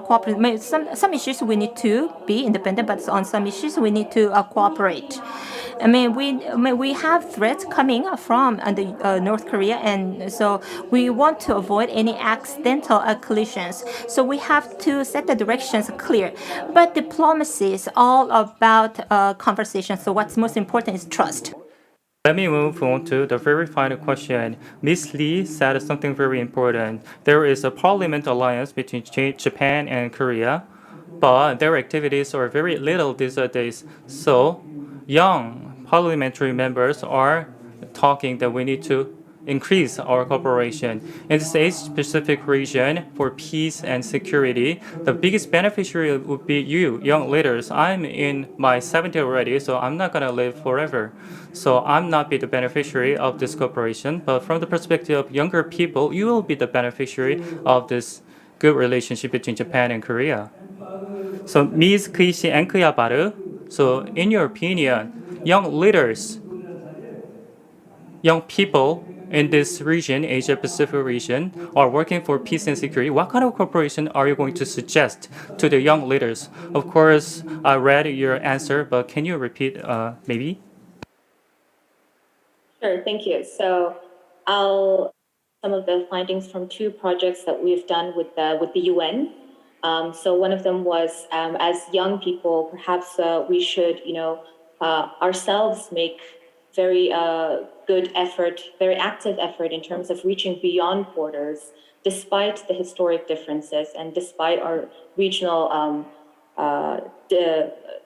cooperation. Some issues we need to be independent, but on some issues we need to cooperate. We have threats coming from North Korea, and so we want to avoid any accidental collisions. So we have to set the directions clear. But diplomacy is all about conversation. So what's most important is trust. Let me move on to the very final question. Ms. Lee said something very important. There is a parliament alliance between Japan and Korea, but their activities are very little these days. So young parliamentary members are talking that we need to increase our cooperation. In this Asia-Pacific region for peace and security, the biggest beneficiary would be you, young leaders. I'm in my 70s already, so I'm not going to live forever. So I'm not be the beneficiary of this cooperation, but from the perspective of younger people, you will be the beneficiary of this good relationship between Japan and Korea. So Ms. Khishi ENKHBAYAR, so in your opinion, young leaders, young people in this region, Asia-Pacific region, are working for peace and security. What kind of cooperation are you going to suggest to the young leaders? Of course, I read your answer, but can you repeat maybe? Sure, thank you. So I'll some of the findings from two projects that we've done with the UN. So one of them was as young people, perhaps we should, ourselves make very good effort, very active effort in terms of reaching beyond borders, despite the historic differences and despite our regional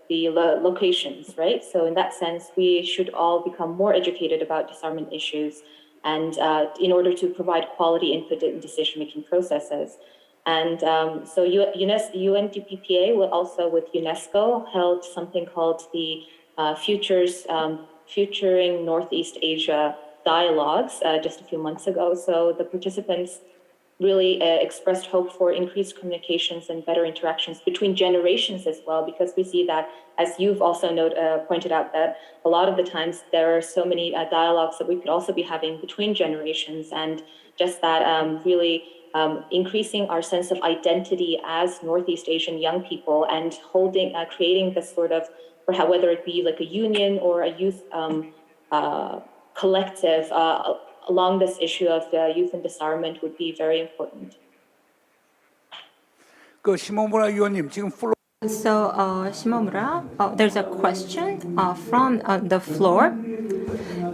locations, right? So in that sense, we should all become more educated about disarmament issues, and in order to provide quality input in decision-making processes. And so UNDPPA will also, with UNESCO, held something called the Futuring Northeast Asia Dialogues just a few months ago. So the participants really expressed hope for increased communications and better interactions between generations as well, because we see that, as you've also pointed out, that a lot of the times there are so many dialogues that we could also be having between generations, and just that really increasing our sense of identity as Northeast Asian young people, and creating this sort of, whether it be like a union or a youth collective along this issue of youth and disarmament would be very important. 시모무라 의원님 지금 플로. So, Shimomura, there's a question from the floor.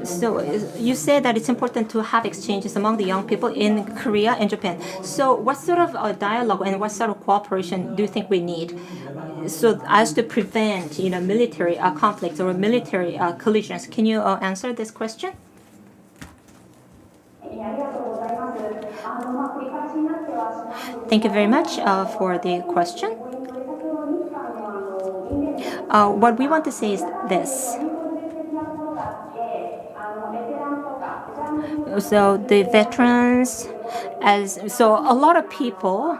So, you said that it's important to have exchanges among the young people in Korea and Japan. So, what sort of dialogue and what sort of cooperation do you think we need? So, as to prevent, military conflicts or military collisions, can you answer this question? Thank you very much for the question. What we want to say is this. So the veterans, so a lot of people,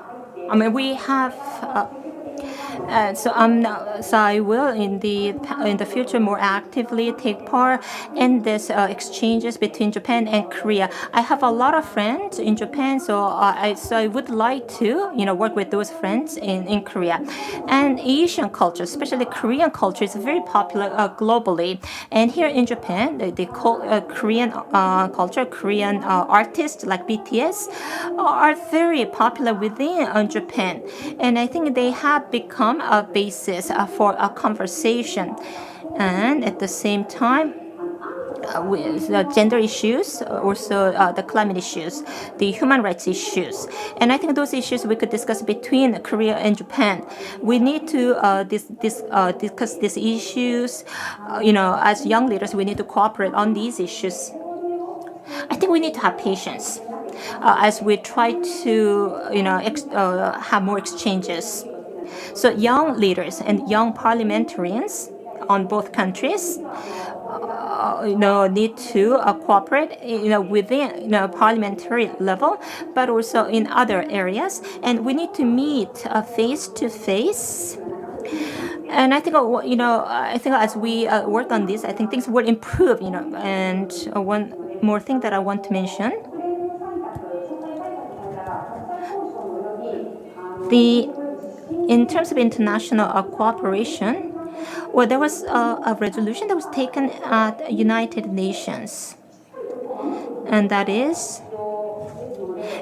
we have. So I will in the future more actively take part in this exchanges between Japan and Korea. I have a lot of friends in Japan, so I would like to work with those friends in Korea. And Asian culture, especially Korean culture, is very popular globally. And here in Japan, the Korean culture, Korean artists like BTS are very popular within Japan, and I think they have become a basis for a conversation. And at the same time, with the gender issues, also the climate issues, the human rights issues. And I think those issues we could discuss between Korea and Japan. We need to discuss these issues. As young leaders, we need to cooperate on these issues. I think we need to have patience as we try to, have more exchanges. So young leaders and young parliamentarians on both countries, need to cooperate, within parliamentary level, but also in other areas. And we need to meet face to face. And I think, as we work on this, I think things will improve. And one more thing that I want to mention. In terms of international cooperation, there was a resolution that was taken at United Nations, and that is,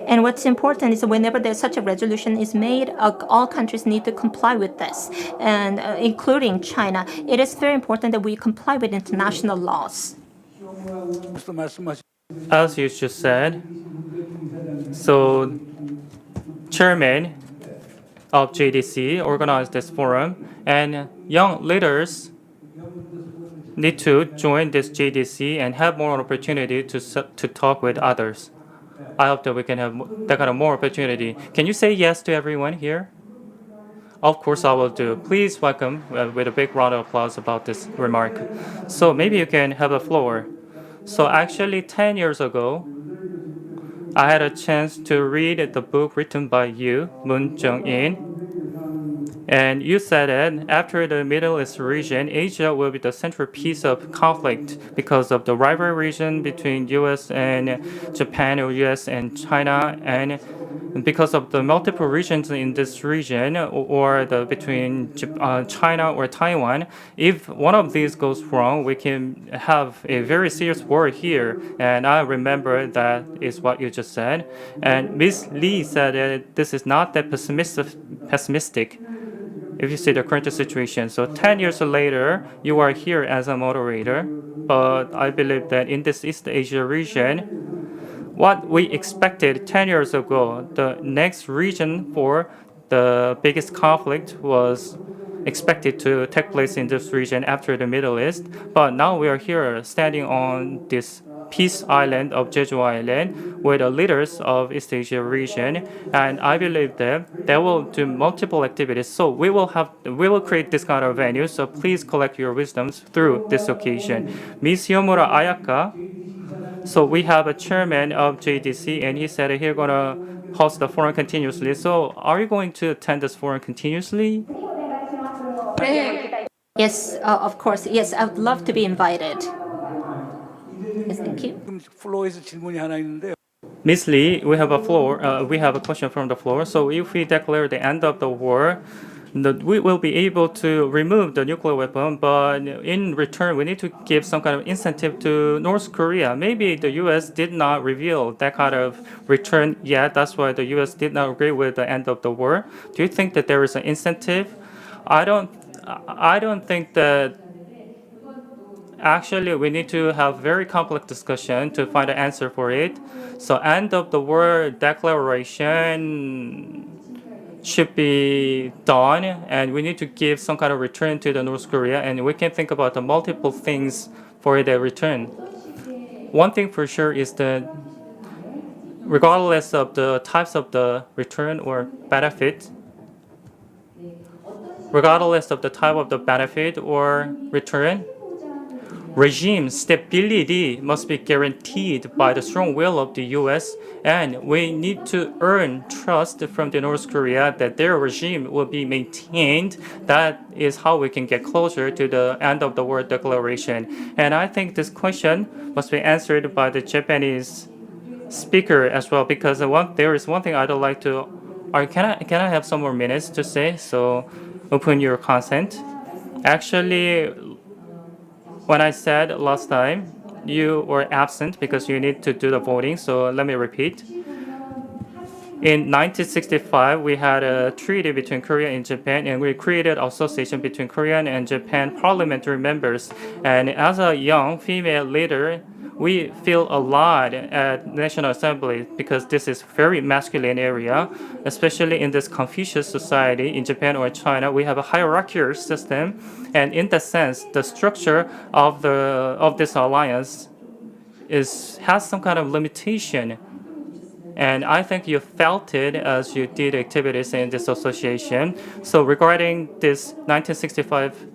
and what's important is whenever there's such a resolution is made, all countries need to comply with this, and including China. It is very important that we comply with international laws. As you just said, so Chairman of JDC organized this forum, and young leaders need to join this JDC and have more opportunity to talk with others. I hope that we can have that kind of more opportunity. Can you say yes to everyone here? Of course I will do. Please welcome with a big round of applause about this remark. So maybe you can have the floor. So actually 10 years ago, I had a chance to read the book written by you, Chung-in. And you said that after the Middle East region, Asia will be the centerpiece of conflict because of the rival region between US and Japan, or US and China, and because of the multiple regions in this region, or between China or Taiwan. If one of these goes wrong, we can have a very serious war here. And I remember that is what you just said. And Ms. Lee said that this is not that pessimistic if you see the current situation. So 10 years later, you are here as a moderator. But I believe that in this East Asia region, what we expected 10 years ago, the next region for the biggest conflict was expected to take place in this region after the Middle East. But now we are here standing on this peace island of Jeju Island with the leaders of East Asia region, and I believe that they will do multiple activities. So we will create this kind of venue. So please collect your wisdoms through this occasion. Ms. Yomura Ayaka. So we have a chairman of JDC, and he said he's gonna host the forum continuously. So are you going to attend this forum continuously? Yes, of course. Yes, I would love to be invited. Yes, thank you. 플로어에서 질문이 하나 있는데요. Ms. Lee, we have a question from the floor. So if we declare the end of the war, we will be able to remove the nuclear weapon, but in return, we need to give some kind of incentive to North Korea. Maybe the U.S. did not reveal that kind of return yet. That's why the U.S. did not agree with the end of the war. Do you think that there is an incentive? I don't think that. Actually, we need to have very complex discussion to find an answer for it. So end of the war declaration should be done, and we need to give some kind of return to the North Korea, and we can think about the multiple things for the return. One thing for sure is that regardless of the types of the return or benefit, regardless of the type of the benefit or return, regime stability must be guaranteed by the strong will of the U.S., and we need to earn trust from the North Korea that their regime will be maintained. That is how we can get closer to the end of the war declaration. And I think this question must be answered by the Japanese speaker as well, because there is one thing I'd like to. Can I have some more minutes to say? So open your consent. Actually, when I said last time, you were absent because you need to do the voting, so let me repeat. In 1965, we had a treaty between Korea and Japan, and we created an association between Korean and Japan parliamentary members. And as a young female leader, we feel a lot at National Assembly because this is very masculine area, especially in this Confucius society in Japan or China. We have a hierarchical system, and in that sense, the structure of this alliance has some kind of limitation. And I think you felt it as you did activities in this association. So regarding this 1965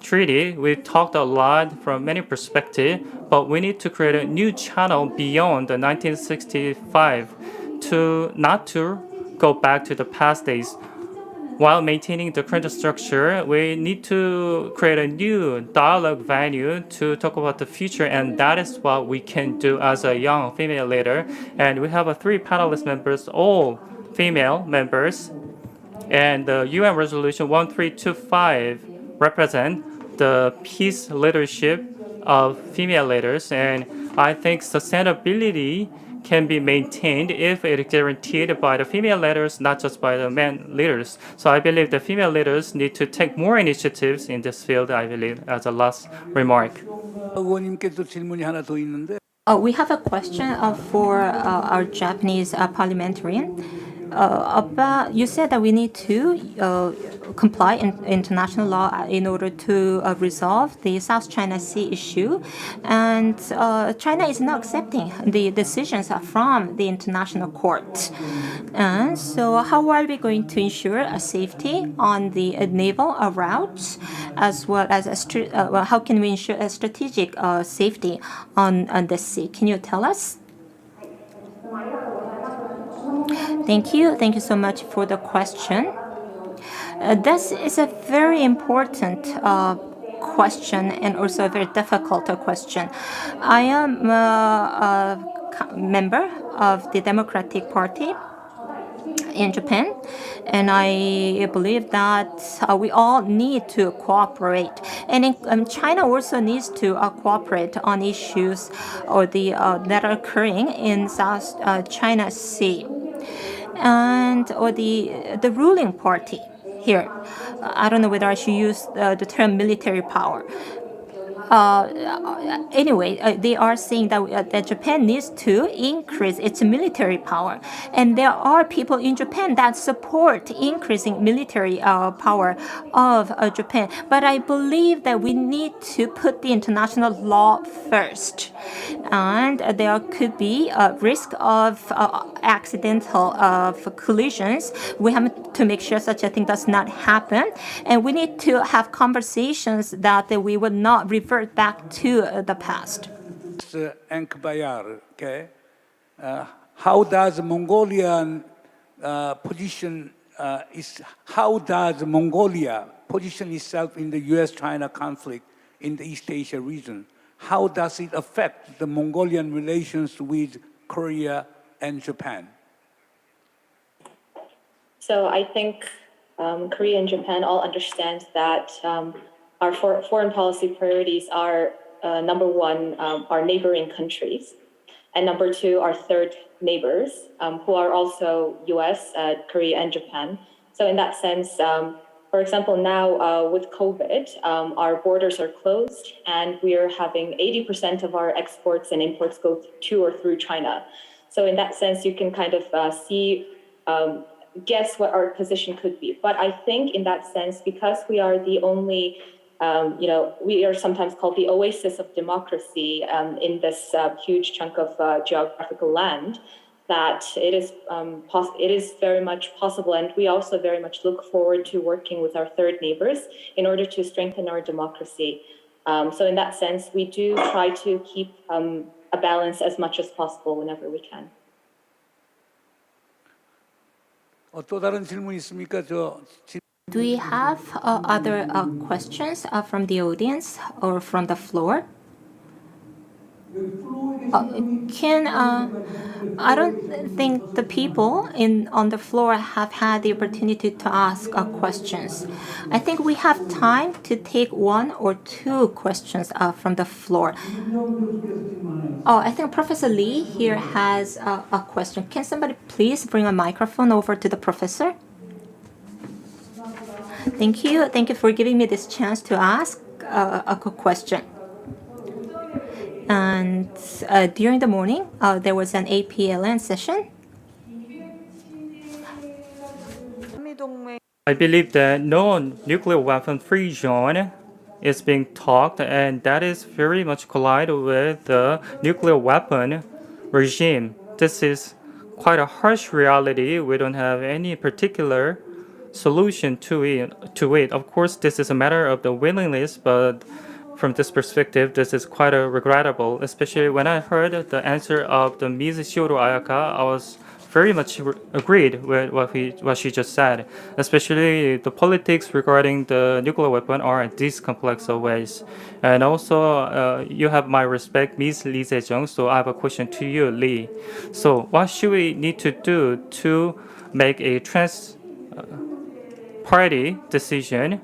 treaty, we talked a lot from many perspectives, but we need to create a new channel beyond the 1965 to not to go back to the past days. While maintaining the current structure, we need to create a new dialogue venue to talk about the future, and that is what we can do as a young female leader. And we have 3 panelist members, all female members, and the UN Resolution 1325 represent the peace leadership of female leaders, and I think sustainability can be maintained if it is guaranteed by the female leaders, not just by the men leaders. So I believe the female leaders need to take more initiatives in this field, I believe, as a last remark. 의원님께도 질문이 하나 더 있는데. We have a question for our Japanese parliamentarian. You said that we need to comply in international law in order to resolve the South China Sea issue, and China is not accepting the decisions from the international court. And so, how are we going to ensure safety on the naval routes, as well as how can we ensure a strategic safety on the sea? Can you tell us? Thank you. Thank you so much for the question. This is a very important question and also a very difficult question. I am a member of the Democratic Party in Japan, and I believe that we all need to cooperate, and China also needs to cooperate on issues that are occurring in South China Sea, and the ruling party here. I don't know whether I should use the term military power. anyway, they are saying that Japan needs to increase its military power, and there are people in Japan that support increasing military power of Japan. But I believe that we need to put the international law first, and there could be a risk of accidental collisions. We have to make sure such a thing does not happen, and we need to have conversations that we would not revert back to the past. ENKHBAYAR, okay? How does Mongolian position how does Mongolia position itself in the U.S.-China conflict in the East Asia region? How does it affect the Mongolian relations with Korea and Japan? So I think Korea and Japan all understand that our foreign policy priorities are number one, our neighboring countries, and number two, our third neighbors, who are also US, Korea, and Japan. So in that sense, for example, now with COVID, our borders are closed, and we are having 80% of our exports and imports go to or through China. So in that sense, you can kind of guess what our position could be. But I think in that sense, because we are the only, we are sometimes called the oasis of democracy in this huge chunk of geographical land, that it is very much possible. And we also very much look forward to working with our third neighbors in order to strengthen our democracy. So in that sense, we do try to keep a balance as much as possible whenever we can. 또 다른 질문 있습니까? Do we have other questions from the audience or from the floor? I don't think the people on the floor have had the opportunity to ask questions. I think we have time to take one or two questions from the floor. Oh, I think Professor Lee here has a question. Can somebody please bring a microphone over to the professor? Thank you. Thank you for giving me this chance to ask a question. And during the morning, there was an APLN session. I believe that non-nuclear weapon free zone is being talked, and that is very much collide with the nuclear weapon regime. This is quite a harsh reality. We don't have any particular solution to it. Of course, this is a matter of the willingness, but from this perspective, this is quite regrettable, especially when I heard the answer of the Ms. Ayaka. I was very much agreed with what she just said, especially the politics regarding the nuclear weapon are in these complex ways. And also, you have my respect, Ms. Lee Jae-jung, so I have a question to you, Lee. So what should we need to do to make a trans-party decision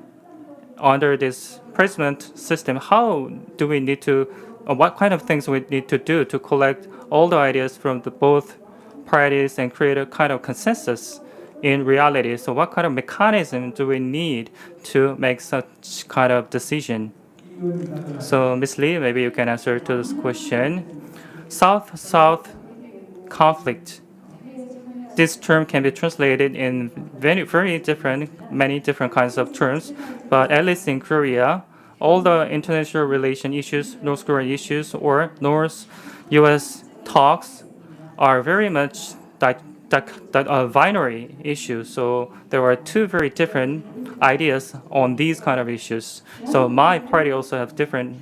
under this president system? How do we need to, what kind of things we need to do to collect all the ideas from both parties and create a kind of consensus in reality? So what kind of mechanism do we need to make such kind of decision? So Ms. Lee, maybe you can answer to this question. South-South conflict. This term can be translated in many different kinds of terms, but at least in Korea, all the international relation issues, North Korean issues, or North-U.S. talks are very much binary issues. So there are two very different ideas on these kind of issues. So my party also have different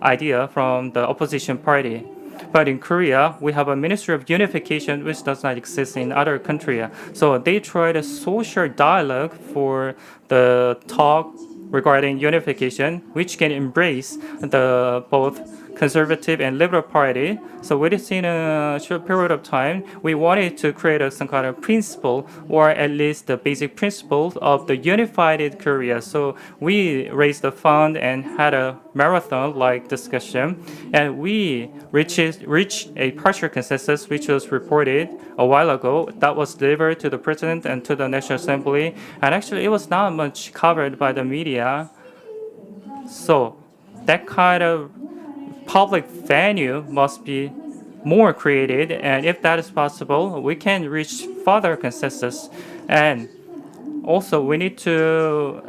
idea from the opposition party. But in Korea, we have a Ministry of Unification which does not exist in other countries. So they tried a social dialogue for the talk regarding unification, which can embrace the both conservative and liberal party. So within a short period of time, we wanted to create some kind of principle, or at least the basic principle of the unified Korea. So we raised the fund and had a marathon-like discussion, and we reached a partial consensus, which was reported a while ago. That was delivered to the president and to the National Assembly, and actually it was not much covered by the media. So that kind of public venue must be more created, and if that is possible, we can reach further consensus. And also, we need to,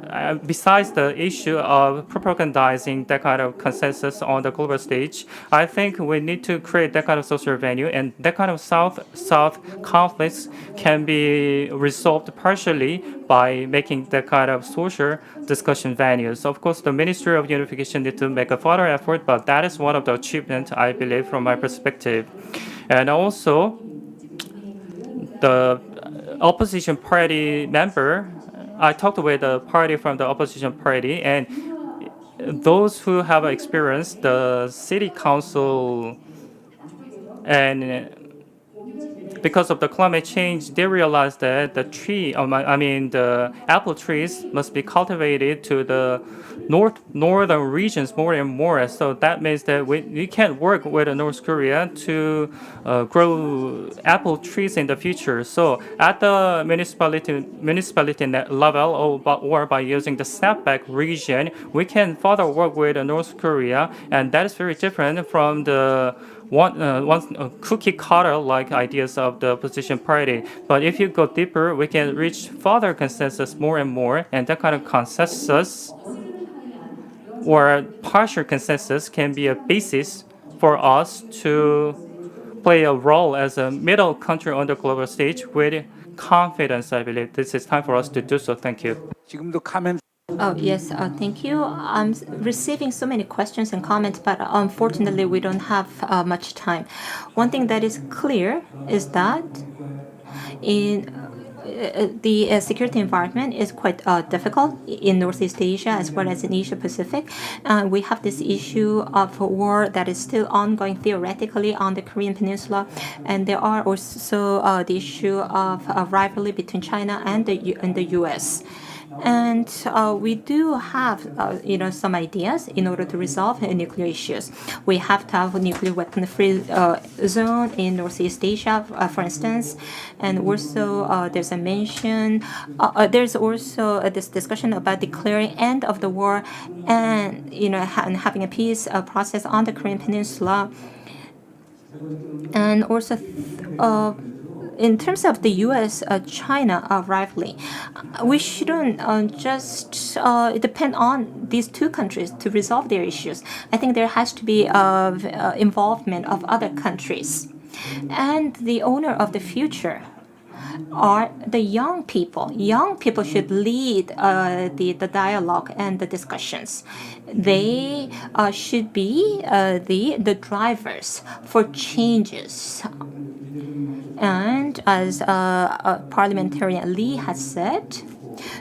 besides the issue of propagandizing that kind of consensus on the global stage, I think we need to create that kind of social venue, and that kind of South-South conflicts can be resolved partially by making that kind of social discussion venues. Of course, the Ministry of Unification need to make a further effort, but that is one of the achievements, I believe, from my perspective. And also, the opposition party member, I talked with a party from the opposition party, and those who have experienced the city council, and because of the climate change, they realized that the apple trees must be cultivated to the northern regions more and more. So that means that we can't work with North Korea to grow apple trees in the future. So at the municipality level, or by using the snapback region, we can further work with North Korea, and that is very different from the one cookie cutter like ideas of the opposition party. But if you go deeper, we can reach further consensus more and more, and that kind of consensus or partial consensus can be a basis for us to play a role as a middle country on the global stage with confidence. I believe this is time for us to do so. Thank you. 지금도 카멘. Oh, yes, thank you. I'm receiving so many questions and comments, but unfortunately, we don't have much time. One thing that is clear is that in the security environment is quite difficult in Northeast Asia as well as in Asia-Pacific. We have this issue of war that is still ongoing theoretically on the Korean Peninsula, and there are also the issue of rivalry between China and the U.S. And we do have, some ideas in order to resolve nuclear issues. We have to have a nuclear weapon-free zone in Northeast Asia, for instance. And also, there's a mention. There's also this discussion about declaring end of the war and and having a peace process on the Korean Peninsula. And also. In terms of the U.S.-China rivalry, we shouldn't just depend on these two countries to resolve their issues. I think there has to be involvement of other countries. And the owner of the future are the young people. Young people should lead the dialogue and the discussions. They should be the drivers for changes. And as parliamentarian Lee has said,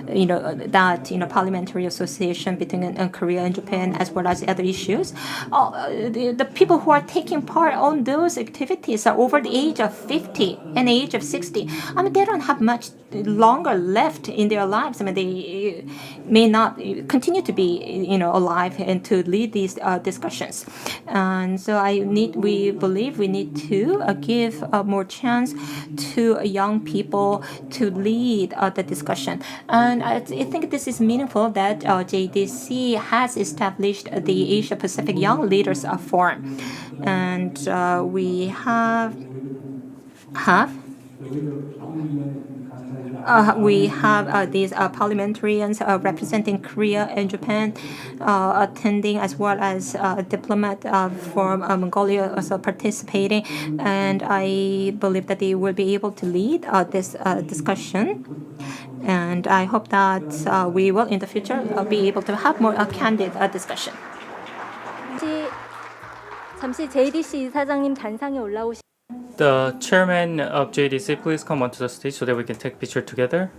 that parliamentary association between Korea and Japan, as well as other issues, the people who are taking part on those activities are over the age of 50 and the age of 60. They don't have much longer left in their lives. They may not continue to be alive and to lead these discussions. And so we believe we need to give more chance to young people to lead the discussion. And I think this is meaningful that JDC has established the Asia-Pacific Young Leaders Forum. And we have these parliamentarians representing Korea and Japan attending, as well as a diplomat from Mongolia also participating. And I believe that they will be able to lead this discussion. And I hope that we will in the future be able to have more candid discussion. 잠시 JDC 이사장님 단상에 올라오시. The chairman of JDC, please come onto the stage so that we can take a picture together.